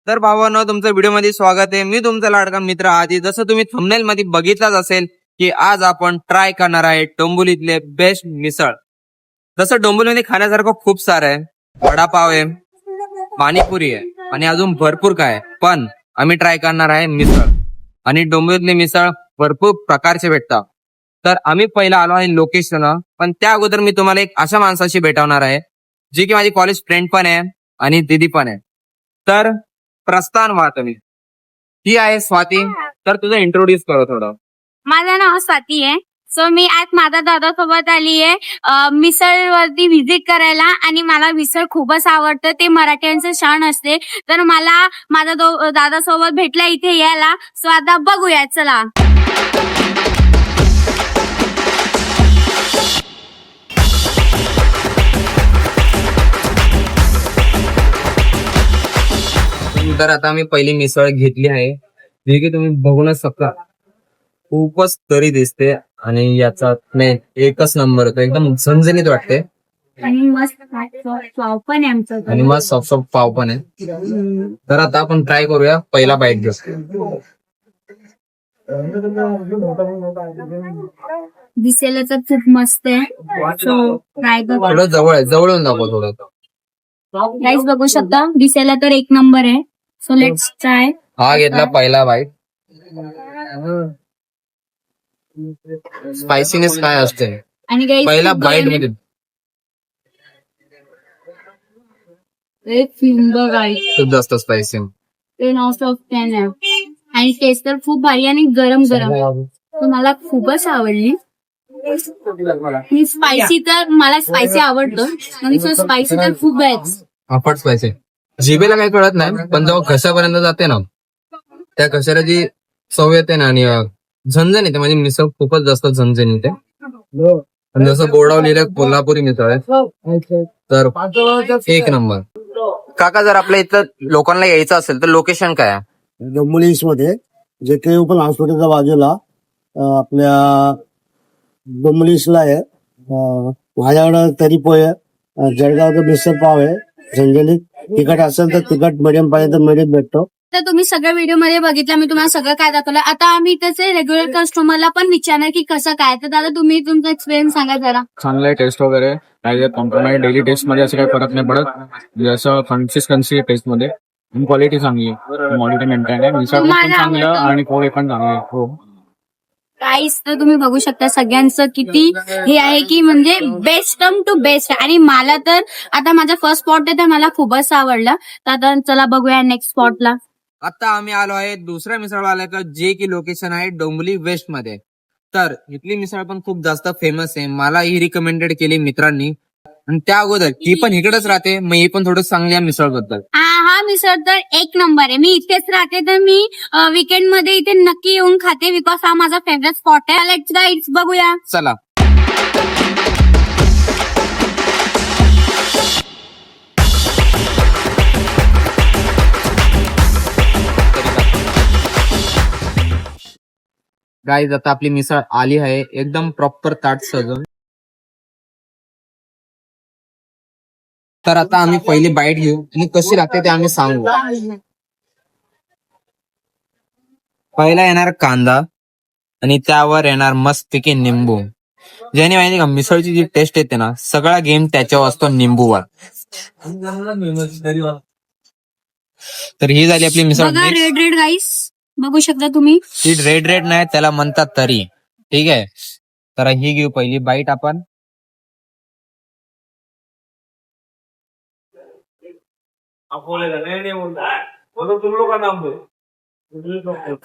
तर भावांनो, तुमचं व्हिडिओ मध्ये स्वागत आहे. मी तुमचा लाडका मित्र आधी. जसं तुम्ही थंबनेल मध्ये बघितलाच असेल की आज आपण ट्राय करणार आहे डोंबिवलीतले बेस्ट मिसळ. तसं डोंबिवलीमध्ये खाण्यासारखं खूप सारं आहे. वडापाव आहे, पाणीपुरी आहे आणि अजून भरपूर काय आहे. पण आम्ही ट्राय करणार आहे मिसळ. आणि डोंबिवलीतले मिसळ भरपूर प्रकारचे भेटतात. तर आम्ही पहिला आलो आहे लोकेशन. पण त्या अगोदर मी तुम्हाला एक अशा माणसाशी भेटवणार आहे जी की माझी कॉलेज फ्रेंड पण आहे आणि दीदी पण आहे. तर प्रस्थान व्हा तुम्ही. ही आहे स्वाती. तर तुझं इंट्रोड्यूस करो थोडं. माझं नाव स्वाती आहे. सो मी आज माझ्या दादासोबत आली आहे मिसळ वरती व्हिजिट करायला आणि मला मिसळ खूपच आवडतं. ते मराठ्यांचं सण असते तर मला माझा दादासोबत भेटला इथे यायला. सो आता बघूया चला. तर आता मी पहिली मिसळ घेतली आहे जी की तुम्ही बघूनच शकता. खूपच तरी दिसते आणि याचा नाही एकच नंबर होतो. एकदम झणझणीत वाटते आणि मस्त पाव पण आहे आमचं. आणि मस्त सॉफ्ट सॉफ्ट पाव पण आहे. तर आता आपण ट्राय करूया. पहिला बाईट घेऊ. दिसायला तर खूप मस्त आहे. सो ट्राय करू. थोडं जवळ आहे, जवळून दाखव थोडं. गाईस बघू शकता दिसायला तर एक नंबर आहे. So let's try. हा घेतला पहिला बाईट. स्पायसीनेस काय असते आणि गाईस पहिला बाईट मध्ये? एक नंबर आहे. खूप जास्त स्पायसी. 10 out of 10 आहे. आणि टेस्ट तर खूप भारी आणि गरम गरम. तर मला खूपच आवडली. ही स्पायसी तर मला स्पायसी आवडतं आणि सो स्पायसी तर खूप आहे. अफाट स्पायसी. जिभेला काही कळत नाही पण जेव्हा घशापर्यंत जाते ना त्या घशाला जी चव येते ना आणि झणझण येते. म्हणजे मिसळ खूपच जास्त झणझण येते. आणि जसं बोर्डावर लिहिलं कोल्हापुरी मिसळ आहे तर एक नंबर. काका जर आपल्या इथं लोकांना यायचं असेल तर लोकेशन काय आहे? डोंबिवली मध्ये जे काही ओपन हॉस्पिटलच्या बाजूला आपल्या डोंबिवलीला आहे. माझ्याकडं तरी पोहे, जळगावचं मिसळ पाव आहे झणझणीत. तिखट असेल तर तिखट, मिडियम पाहिजे तर मिडियम भेटतो. तर तुम्ही सगळ्या व्हिडिओ मध्ये बघितलं, मी तुम्हाला सगळं काय दाखवलं. आता आम्ही त्याचे रेग्युलर कस्टमरला पण विचारणार की कसं काय. तर दादा तुम्ही तुमचा एक्सपिरियन्स सांगा जरा. चांगलं आहे टेस्ट वगैरे. काही कॉम्प्रोमाइज डेली टेस्ट मध्ये असं काही फरक नाही पडत. जसं कन्सिस्टन्सी टेस्ट मध्ये क्वालिटी चांगली आहे, क्वालिटी मेंटेन आहे. मिसळ पण चांगलं आणि पोहे पण चांगले आहे. हो प्राइस तर तुम्ही बघू शकता सगळ्यांचं किती हे आहे की म्हणजे बेस्ट टू बेस्ट. आणि मला तर आता माझा फर्स्ट स्पॉट आहे तर मला खूपच आवडला. तर आता चला बघूया नेक्स्ट स्पॉटला. आता आम्ही आलो आहे दुसऱ्या मिसळवाल्याकडे जे की लोकेशन आहे डोंबिवली वेस्ट मध्ये. तर इथली मिसळ पण खूप जास्त फेमस आहे. मला ही रिकमेंडेड केली मित्रांनी. आणि त्या अगोदर ती पण इकडेच राहते मग ही पण थोडं चांगली आहे मिसळ बद्दल. हा मिसळ तर एक नंबर आहे. मी इथेच राहते तर मी वीकेंड मध्ये इथे नक्की येऊन खाते बिकॉज हा माझा फेवरेट स्पॉट आहे. लेट्स गाईड्स बघूया चला. गाईज आता आपली मिसळ आली आहे एकदम प्रॉपर ताट सजून. तर आता आम्ही पहिली बाईट घेऊ आणि कशी लागते ते आम्ही सांगू. पहिला येणार कांदा आणि त्यावर येणार मस्तपैकी निंबू. ज्याने माहिती का मिसळची जी टेस्ट येते ना सगळा गेम त्याच्यावर असतो निंबूवर. तर ही झाली आपली मिसळ. बघा रेड रेड गाईस बघू शकता तुम्ही. ती रेड रेड नाही त्याला म्हणतात तरी. ठीक आहे तर ही घेऊ पहिली बाईट आपण.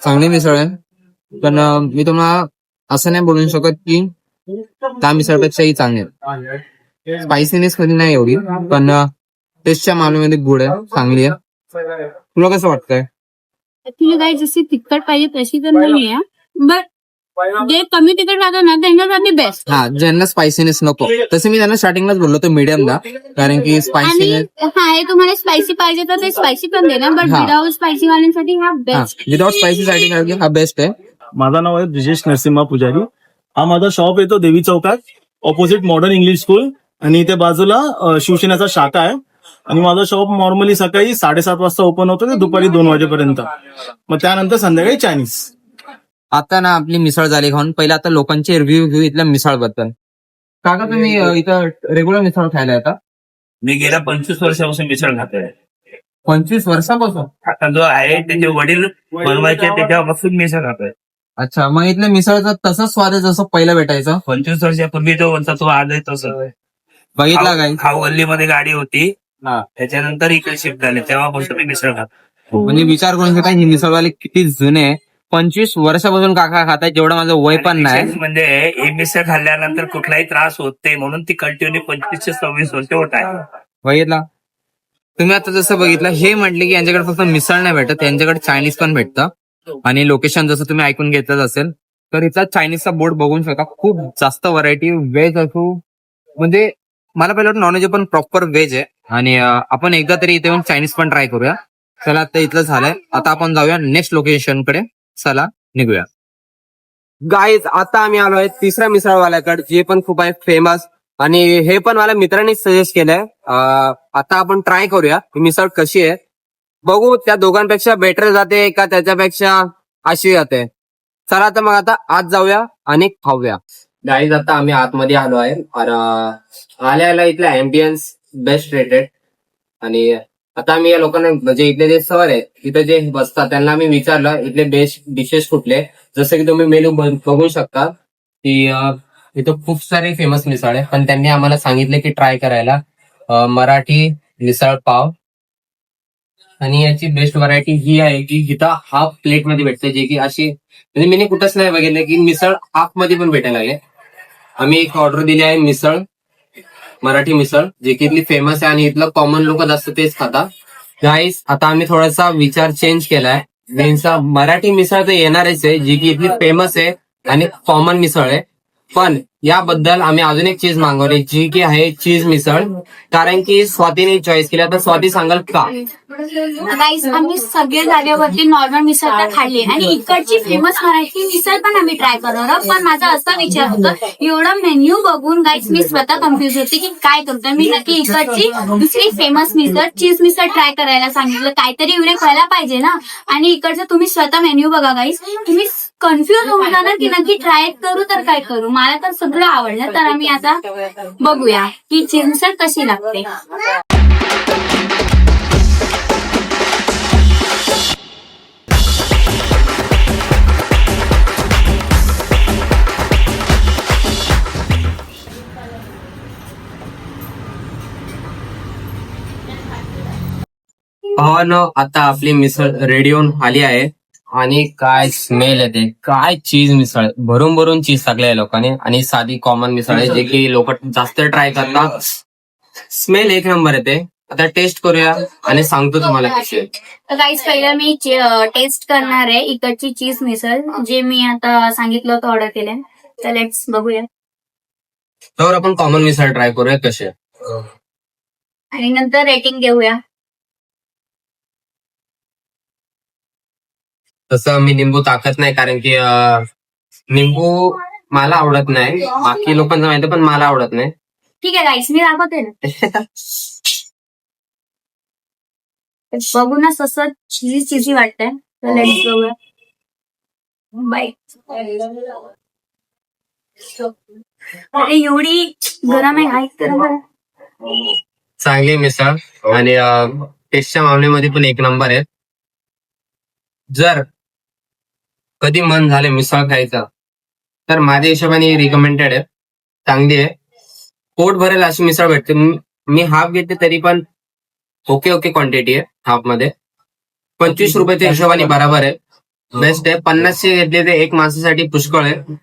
चांगली मिसळ आहे पण मी तुम्हाला असं नाही बोलू शकत की त्या मिसळपेक्षाही चांगली आहे. स्पायसीनेस कधी नाही एवढी पण टेस्टच्या मालूमध्ये गुड आहे, चांगली आहे. तुला कसं वाटतंय? ऍक्च्युली गाईस जशी तिखट पाहिजे तशी तर नाही आहे बट जे कमी तिखट राहतं ना त्यांच्यासाठी बेस्ट. हा ज्यांना स्पायसीनेस नको तसं मी त्यांना स्टार्टिंगलाच बोललो तो मीडियम दा. कारण की आणि स्पायसीनेस हा हे तुम्हाला स्पायसी पाहिजे तर ते स्पायसी पण देणार बट हा. विदाउट स्पायसी वाल्यांसाठी हा बेस्ट. विदाउट स्पायसी साठी हा बेस्ट आहे. माझं नाव आहे ब्रिजेश नरसिम्हा पुजारी. हा माझा शॉप येतो देवी चौकात ऑपोजिट मॉडर्न इंग्लिश स्कूल आणि इथे बाजूला शिवसेनेचा शाखा आहे. आणि माझं शॉप नॉर्मली सकाळी 7:30 वाजता ओपन होतं ते दुपारी 2 वाजेपर्यंत. मग त्यानंतर संध्याकाळी चायनीज. आता ना आपली मिसळ झाली खाऊन, पहिला आता लोकांचे रिव्ह्यू घेऊ इथल्या मिसळ बद्दल. काका तुम्ही इथं रेग्युलर मिसळ खायला येता? मी गेल्या 25 वर्षापासून मिसळ खातोय. 25 वर्षापासून? आता जो आहे त्याचे वडील बनवायचे त्याच्यापासून मिसळ खातोय. अच्छा, मग इथल्या मिसळचा तसंच स्वाद आहे जसं पहिलं भेटायचं? 25 वर्षापूर्वी जो होता तो आज आहे तसं. बघितला काय? खाऊ गल्लीमध्ये गाडी होती, हा. त्याच्यानंतर इकडे शिफ्ट झाले, तेव्हापासून मी मिसळ खातो. म्हणजे विचार करून घेता ही मिसळवाले किती जुने आहे. 25 वर्षापासून काका खाताय, जेवढं माझं वय पण नाही. विशेष म्हणजे हे मिसळ खाल्ल्यानंतर कुठलाही त्रास होत नाही म्हणून ती कंटिन्यू 25 ते 26 वर्ष होत आहे. बघितला तुम्ही आता जसं बघितलं, हे म्हटले की यांच्याकडे फक्त मिसळ नाही भेटत, यांच्याकडे चायनीज पण भेटतं. आणि लोकेशन जसं तुम्ही ऐकून घेतलंच असेल, तर इथला चायनीजचा बोर्ड बघून शकता. खूप जास्त व्हरायटी, व्हेज असू, म्हणजे मला पहिलं नॉनव्हेज पण प्रॉपर व्हेज आहे. आणि आपण एकदा तरी इथे येऊन चायनीज पण ट्राय करूया. चला आता इथलं झालंय, आता आपण जाऊया नेक्स्ट लोकेशन कडे. चला निघूया. गाईज आता आम्ही आलोय तिसऱ्या मिसळवाल्याकडे, जे पण खूप आहे फेमस, आणि हे पण मला मित्रांनी सजेस्ट केलंय. आता आपण ट्राय करूया ही मिसळ कशी आहे, बघू त्या दोघांपेक्षा बेटर जाते का त्याच्यापेक्षा अशी जाते. चला तर मग आता आत जाऊया आणि खाऊया. गाईज आता आम्ही आतमध्ये आलो आहे. आल्या इथला अँबियन्स बेस्ट रेटेड. आणि आता आम्ही या लोकांना, म्हणजे इथले जे सर आहेत इथे जे बसतात, त्यांना आम्ही विचारलं इथले बेस्ट डिशेस कुठले. जसं की तुम्ही मेनू बघू शकता की इथं खूप सारे फेमस मिसळ आहे, पण त्यांनी आम्हाला सांगितले की ट्राय करायला मराठी मिसळ पाव. आणि याची बेस्ट व्हरायटी ही आहे की इथं हाफ प्लेट मध्ये भेटते, जे की अशी, म्हणजे मी कुठंच नाही बघितलं की मिसळ हाफ मध्ये पण भेटायला लागले. आम्ही एक ऑर्डर दिली आहे मिसळ, मराठी मिसळ, जे की इथली फेमस आहे आणि इथलं कॉमन लोक जास्त तेच खातात. गाईस आता आम्ही थोडासा विचार चेंज केलाय. त्यांचा मराठी मिसळ तर येणारच आहे, जी की इथली फेमस आहे आणि कॉमन मिसळ आहे, पण याबद्दल आम्ही अजून एक चीज मागवली, जी की आहे चीज मिसळ. कारण की स्वातीने चॉईस केली, आता स्वाती सांगाल का? गाईस आम्ही सगळे जागेवरती नॉर्मल मिसळ तर खाल्ली आणि इकडची फेमस मराठी मिसळ पण आम्ही ट्राय करणार आहोत. पण माझा असा विचार होता, एवढा मेन्यू बघून गाईस मी स्वतः कन्फ्युज होते की काय करतो मी नक्की. इकडची दुसरी फेमस मिसळ चीज मिसळ ट्राय करायला सांगितलं, काहीतरी युनिक व्हायला पाहिजे ना. आणि इकडचं तुम्ही स्वतः मेन्यू बघा गाईस, तुम्ही कन्फ्युज होऊन जाणार की नक्की ट्राय करू तर काय करू. मला तर सगळं आवडलं, तर आम्ही आता बघूया की चीज मिसळ कशी लागते. आता आपली मिसळ रेडी होऊन आली आहे. आणि काय स्मेल येते, काय चीज मिसळ, भरून भरून चीज टाकले आहे लोकांनी. आणि साधी कॉमन मिसळ आहे, जे की लोक जास्त ट्राय करतात. स्मेल एक नंबर येते. आता टेस्ट करूया आणि सांगतो तुम्हाला कशी आहे. तर गाईस पहिलं मी टेस्ट करणार आहे इकडची चीज मिसळ, जे मी आता सांगितलं होतं ऑर्डर केलंय. तर लेट्स बघूया. तर आपण कॉमन मिसळ ट्राय करूया कशी आहे, आणि नंतर रेटिंग देऊया. तसं मी निंबू टाकत नाही, कारण की निंबू मला आवडत नाही. बाकी लोकांना माहिती, पण मला आवडत नाही. ठीक आहे गाईस, मी दाखवते ना. बघूनच असं चिजी चिजी वाटतंय. तर लेट्स बघूया. बाय. अरे एवढी गरम आहे गाईस, तर चांगली मिसळ आणि टेस्टच्या मामल्यामध्ये पण एक नंबर आहे. जर कधी मन झाले मिसळ खायचं, तर माझ्या हिशोबाने रिकमेंडेड आहे, चांगली आहे. पोट भरेल अशी मिसळ भेटते. मी हाफ घेते तरी पण ओके क्वांटिटी आहे हाफ मध्ये. 25 रुपयाच्या हिशोबाने बरोबर आहे, बेस्ट आहे. 50चे घेतले ते एक माणसासाठी पुष्कळ आहे.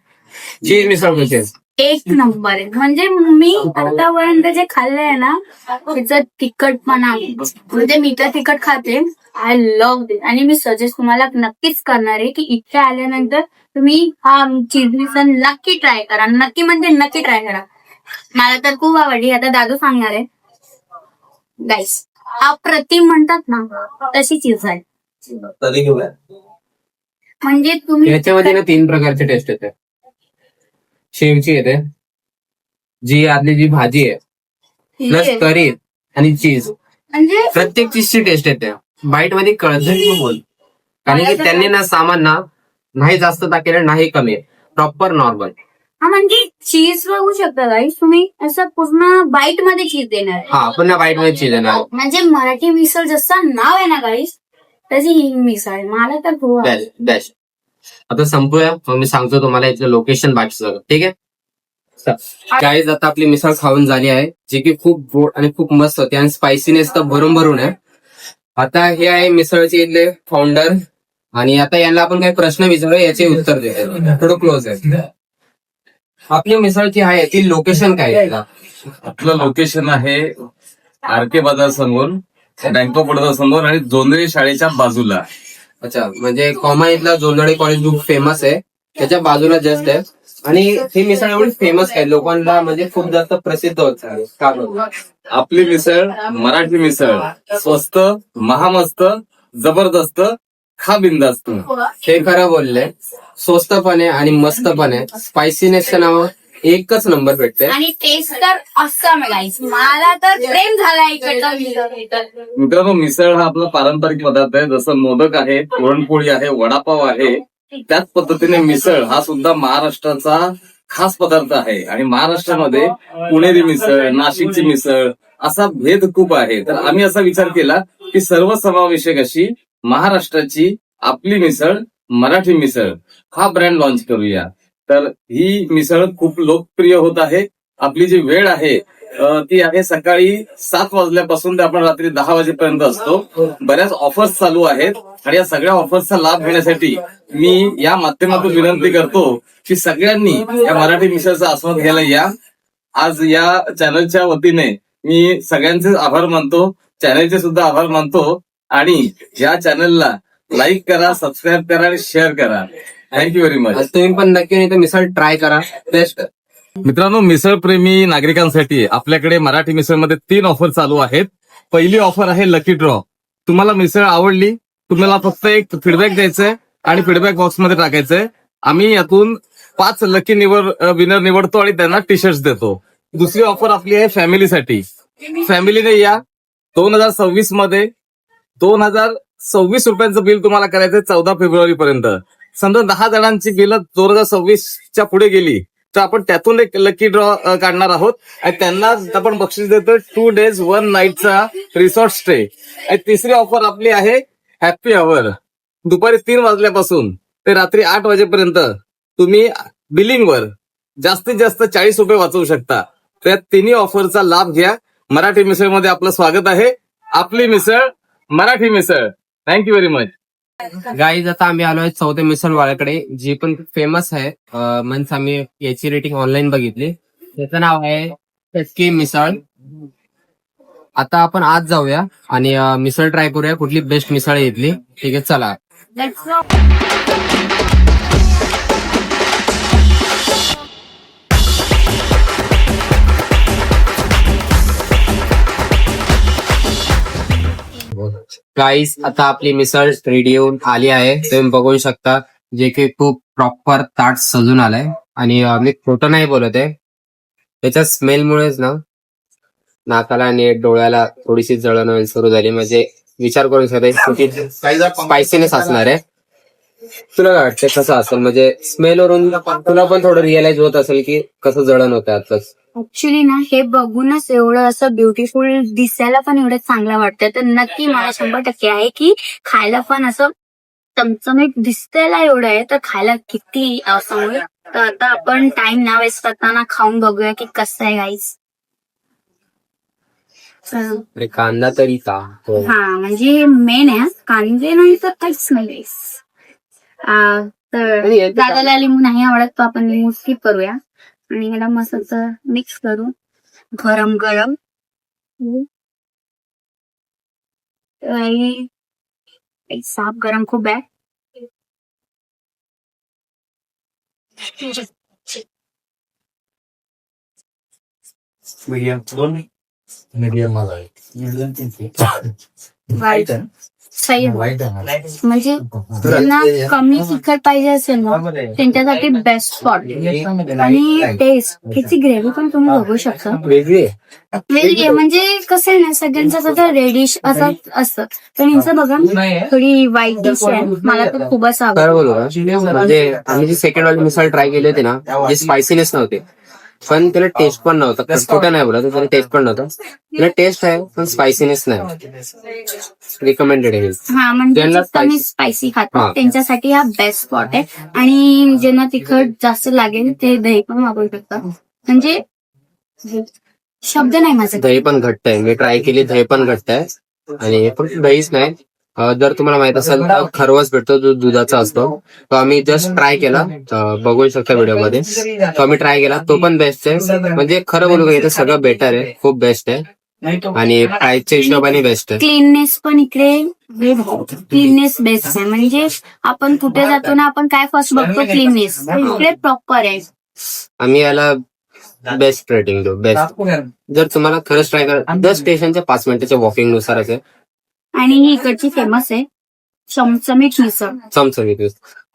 चीज मिसळ कशी आहे? एक नंबर आहे. म्हणजे मी आतापर्यंत जे खाल्लंय ना, त्याचं तिखटपणा, म्हणजे मी तर तिखट खाते, आय लव्ह दिस. आणि मी सजेस्ट तुम्हाला नक्कीच करणार आहे की इथे आल्यानंतर तुम्ही हा चीज मिसळ नक्की ट्राय करा. नक्की म्हणजे नक्की ट्राय करा. मला तर खूप आवडली. आता दादू सांगणार आहे. गाईस अप्रतिम म्हणतात ना, तशी चीज आहे. म्हणजे तुम्ही याच्यामध्ये ना 3 प्रकारचे टेस्ट येते. शेवची येते, जी आतली जी भाजी आहे, प्लस करी आणि चीज, म्हणजे प्रत्येक चीजची टेस्ट येते, बाईट मध्ये कळत बोल. कारण की त्यांनी ना सामान ना नाही जास्त टाकेल नाही कमी, प्रॉपर नॉर्मल. हा म्हणजे चीज बघू शकता गाईस तुम्ही, असं पूर्ण बाईट मध्ये चीज देणार आहे. हा पुन्हा बाईट मध्ये चीज आहे ना. म्हणजे मराठी मिसळ जसं नाव आहे ना गाईस, त्याची ही मिसळ मला तर खूप आवडली. Best best. आता संपूया, मग मी सांगतो तुम्हाला इथलं लोकेशन बाकी सगळं, ठीक आहे. गाईज आता आपली मिसळ खाऊन झाली आहे, जी की खूप गोड आणि खूप मस्त होती आणि स्पायसीनेस तर भरून भरून आहे. आता हे आहे मिसळचे इथले फाउंडर, आणि आता यांना आपण काही प्रश्न विचारू, याचे उत्तर देतो. थोडं क्लोज आहे. आपली मिसळ जी आहे ती लोकेशन काय आहे? आपलं लोकेशन आहे आरके बाजार समोर, बँक ऑफ बडोदा समोर आणि जोंधळी शाळेच्या बाजूला. अच्छा, म्हणजे कॉमा इथला जोंधळे कॉलेज खूप फेमस आहे, त्याच्या बाजूला जस्ट आहे. आणि ही मिसळ एवढी फेमस आहे, लोकांना म्हणजे खूप जास्त प्रसिद्ध होत आहे. का बरं? आपली मिसळ मराठी मिसळ, स्वस्त, महामस्त, जबरदस्त, खा बिंदास्त. हे खरं बोलले, स्वस्त पण आहे आणि मस्त पण आहे. स्पायसीनेसचं नाव एकच नंबर भेटते. आणि टेस्ट तर असं गाईस, मला तर प्रेम झाला इकडचा मिसळ. मित्रांनो, मिसळ हा आपला पारंपरिक पदार्थ आहे. जसं मोदक आहे, पुरणपोळी आहे, वडापाव आहे, त्याच पद्धतीने मिसळ हा सुद्धा महाराष्ट्राचा खास पदार्थ आहे. आणि महाराष्ट्रामध्ये पुणेरी मिसळ, नाशिकची मिसळ असा भेद खूप आहे. तर आम्ही असा विचार केला की सर्वसमावेशक अशी महाराष्ट्राची आपली मिसळ, मराठी मिसळ हा ब्रँड लॉन्च करूया. तर ही मिसळ खूप लोकप्रिय होत आहे. आपली जी वेळ आहे ती आहे सकाळी 7 वाजल्यापासून ते आपण रात्री 10 वाजेपर्यंत असतो. बऱ्याच ऑफर्स चालू आहेत आणि या सगळ्या ऑफर्सचा लाभ घेण्यासाठी मी या माध्यमातून विनंती करतो की सगळ्यांनी या मराठी मिसळचा आस्वाद घ्यायला या. आज या चॅनलच्या वतीने मी सगळ्यांचे आभार मानतो, चॅनलचे सुद्धा आभार मानतो. आणि या चॅनलला लाईक करा, सबस्क्राईब करा आणि शेअर करा. Thank you very much. तुम्ही पण नक्की नाही तर मिसळ ट्राय करा, बेस्ट. मित्रांनो, मिसळप्रेमी नागरिकांसाठी आपल्याकडे मराठी मिसळमध्ये 3 ऑफर चालू आहेत. पहिली ऑफर आहे लकी ड्रॉ. तुम्हाला मिसळ आवडली, तुम्हाला फक्त एक फीडबॅक द्यायचंय आणि फीडबॅक बॉक्समध्ये टाकायचंय. आम्ही यातून 5 लकी विनर निवडतो आणि त्यांना टी शर्ट्स देतो. दुसरी ऑफर आपली आहे फॅमिलीसाठी. फॅमिलीने या. 2026 मध्ये 2026 रुपयांचं बिल तुम्हाला करायचंय 14 फेब्रुवारी पर्यंत. समजा 10 जणांची बिल 2026च्या पुढे गेली तर आपण त्यातून एक लकी ड्रॉ काढणार आहोत आणि त्यांना आपण बक्षीस देतो 2 days 1 नाईटचा रिसॉर्ट स्टे. आणि तिसरी ऑफर आपली आहे हॅपी अवर. दुपारी 3 वाजल्यापासून ते रात्री 8 वाजेपर्यंत तुम्ही बिलिंगवर जास्तीत जास्त 40 रुपये वाचवू शकता. त्या तिन्ही ऑफरचा लाभ घ्या. मराठी मिसळमध्ये आपलं स्वागत आहे. आपली मिसळ, मराठी मिसळ. Thank you very much. गाईज आता आम्ही आलोय चौथे मिसळवाल्याकडे, जी पण फेमस आहे. म्हणजे आम्ही याची रेटिंग ऑनलाईन बघितली. त्याचं नाव आहे चटकी मिसळ. आता आपण आज जाऊया आणि मिसळ ट्राय करूया, कुठली बेस्ट मिसळ आहे इथली. ठीक आहे, चला. Let's go. गाईस आता आपली मिसळ रेडी होऊन आली आहे, तुम्ही बघू शकता. जे की खूप प्रॉपर ताट सजून आलाय. आणि मी खोटं नाही बोलत आहे, त्याच्या स्मेलमुळेच ना नाकाला आणि डोळ्याला थोडीशी जळण सुरू झाली. म्हणजे विचार करू शकता स्पायसीनेस असणार आहे. तुला काय वाटतं कसं असेल? म्हणजे स्मेलवरून तुला पण थोडं रिअलाइज होत असेल की कसं जळण होतं आताच. ऍक्च्युली ना हे बघूनच एवढं असं ब्युटिफुल दिसायला पण एवढं चांगलं वाटतं. तर नक्की मला 100% आहे की खायला पण असं चमचमीत दिसतायला एवढं आहे, तर खायला किती असं होईल. तर आता आपण टाइम ना वेस्ट करताना खाऊन बघूया की कसं आहे गाईस. अरे कांदा तरी का? हो. हा म्हणजे मेन आहे, कांदे नाही तर काहीच नाही guys. तर दादाला लिंबू नाही आवडत, तो आपण लिंबू स्किप करूया आणि याला मस्त मिक्स करू गरम गरम. साफ गरम खूप आहे. मीडियम 2, मीडियम मला वाईट सही म्हणजे ज्यांना कमी तिखट पाहिजे असेल ना त्यांच्यासाठी बेस्ट स्पॉट. आणि टेस्ट त्याची ग्रेव्ही पण तुम्ही बघू शकता वेगळी आहे. म्हणजे कसं आहे ना, सगळ्यांचं कसं रेडिश असं असतं, पण यांचं बघा थोडी व्हाईट डिश आहे. मला तर खूपच आवडतं. खरं बोलू का? म्हणजे आम्ही जी सेकंड वाली मिसळ ट्राय केली होती ना, जे स्पायसीनेस नव्हते, पण त्याला टेस्ट पण नव्हता. खोटं नाही बोलत, त्याला टेस्ट पण नव्हतं. त्याला टेस्ट आहे पण स्पायसीनेस नाही. रिकमेंडेड आहे. हा म्हणजे ज्यांना जे कमी spicy- स्पायसी हा. खातात त्यांच्यासाठी हा बेस्ट स्पॉट आहे. आणि ज्यांना तिखट जास्त लागेल ते दही पण वापरू शकतात. म्हणजे शब्द नाही माझं. दही पण घट्ट आहे. मी ट्राय केली, दही पण घट्ट आहे. आणि फक्त दहीच नाही, जर तुम्हाला माहित असेल तर खरवस भेटतो, जो दुधाचा असतो. तो आम्ही जस्ट ट्राय केला, बघू शकता व्हिडिओमध्ये. तो आम्ही ट्राय केला, तो पण बेस्ट आहे. म्हणजे खरं बोलू का, इथं सगळं बेटर आहे, खूप बेस्ट आहे. आणि प्राईसच्या हिशोबाने बेस्ट आहे. क्लीननेस पण इकडे क्लीननेस बेस्ट आहे. म्हणजे आपण कुठे जातो ना, आपण काय फर्स्ट बघतो क्लीननेस, इकडे प्रॉपर आहे. आम्ही याला बेस्ट रेटिंग देऊ, बेस्ट. जर तुम्हाला खरंच ट्राय करा, 10 स्टेशनच्या 5 मिनिटाच्या वॉकिंग नुसारच आहे. आणि ही इकडची फेमस आहे चमचमीत मिसळ. चमचमीत.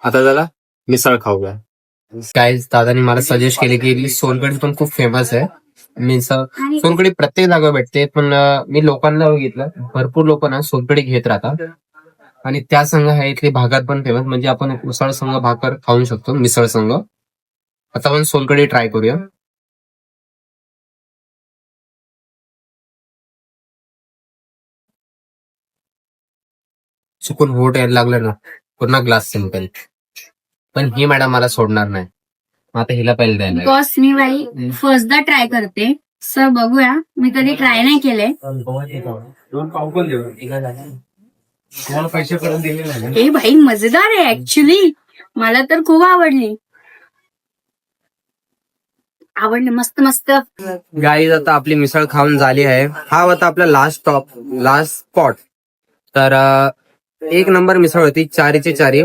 आता त्याला मिसळ खाऊया. काय दादानी मला सजेस्ट केले की सोलकढी पण खूप फेमस आहे. मिसळ आणि सोलकढी प्रत्येक जागेवर भेटते, पण मी लोकांना बघितलं, भरपूर लोक ना सोलकढी घेत राहतात. आणि त्या संघ आहे इथली भागात पण फेमस. म्हणजे आपण उसळ संघ भाकर खाऊ शकतो मिसळ संघ. आता आपण सोलकढी ट्राय करूया. चुकून होट यायला लागलं ना, पूर्ण ग्लास सिंपल. पण ही मॅडम मला सोडणार नाही. मग आता हिला पहिले द्यायला लागेल. बिकॉज मी बाई फर्स्टदा ट्राय करते, सर बघूया. मी कधी ट्राय नाही केलंय. पैसे करून दिले नाही. हे भाई मजेदार आहे ऍक्च्युली. मला तर खूप आवडली. मस्त मस्त. गाईज आता आपली मिसळ खाऊन झाली आहे. हा होता आपला लास्ट स्टॉप, लास्ट स्पॉट. तर एक नंबर मिसळ होती, चारीचे चारी.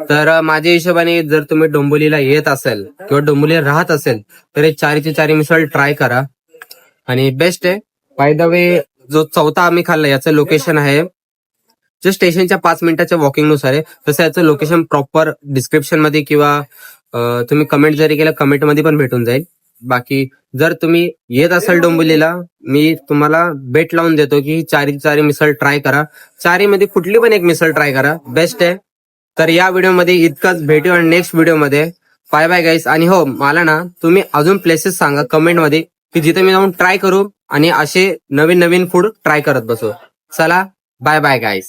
तर माझ्या हिशोबाने जर तुम्ही डोंबिवलीला येत असेल किंवा डोंबिवलीला राहत असेल तर हे चारीचे चारी मिसळ ट्राय करा. आणि बेस्ट आहे. बाय द वे, जो चौथा आम्ही खाल्ला याचं लोकेशन आहे जे स्टेशनच्या 5 मिनिटाच्या वॉकिंग नुसार आहे. तसं याचं लोकेशन प्रॉपर डिस्क्रिप्शन मध्ये किंवा तुम्ही कमेंट जरी केलं, कमेंट मध्ये पण भेटून जाईल. बाकी जर तुम्ही येत असाल डोंबिवलीला, मी तुम्हाला बेट लावून देतो की चारी चारी मिसळ ट्राय करा. चारीमध्ये कुठली पण एक मिसळ ट्राय करा, बेस्ट आहे. तर या व्हिडिओमध्ये इतकंच. भेटू आणि नेक्स्ट व्हिडिओमध्ये. बाय बाय गाईस. आणि हो, मला ना तुम्ही अजून प्लेसेस सांगा कमेंटमध्ये की जिथे मी जाऊन ट्राय करू आणि असे नवीन नवीन फूड ट्राय करत बसू. चला, बाय बाय गाईस.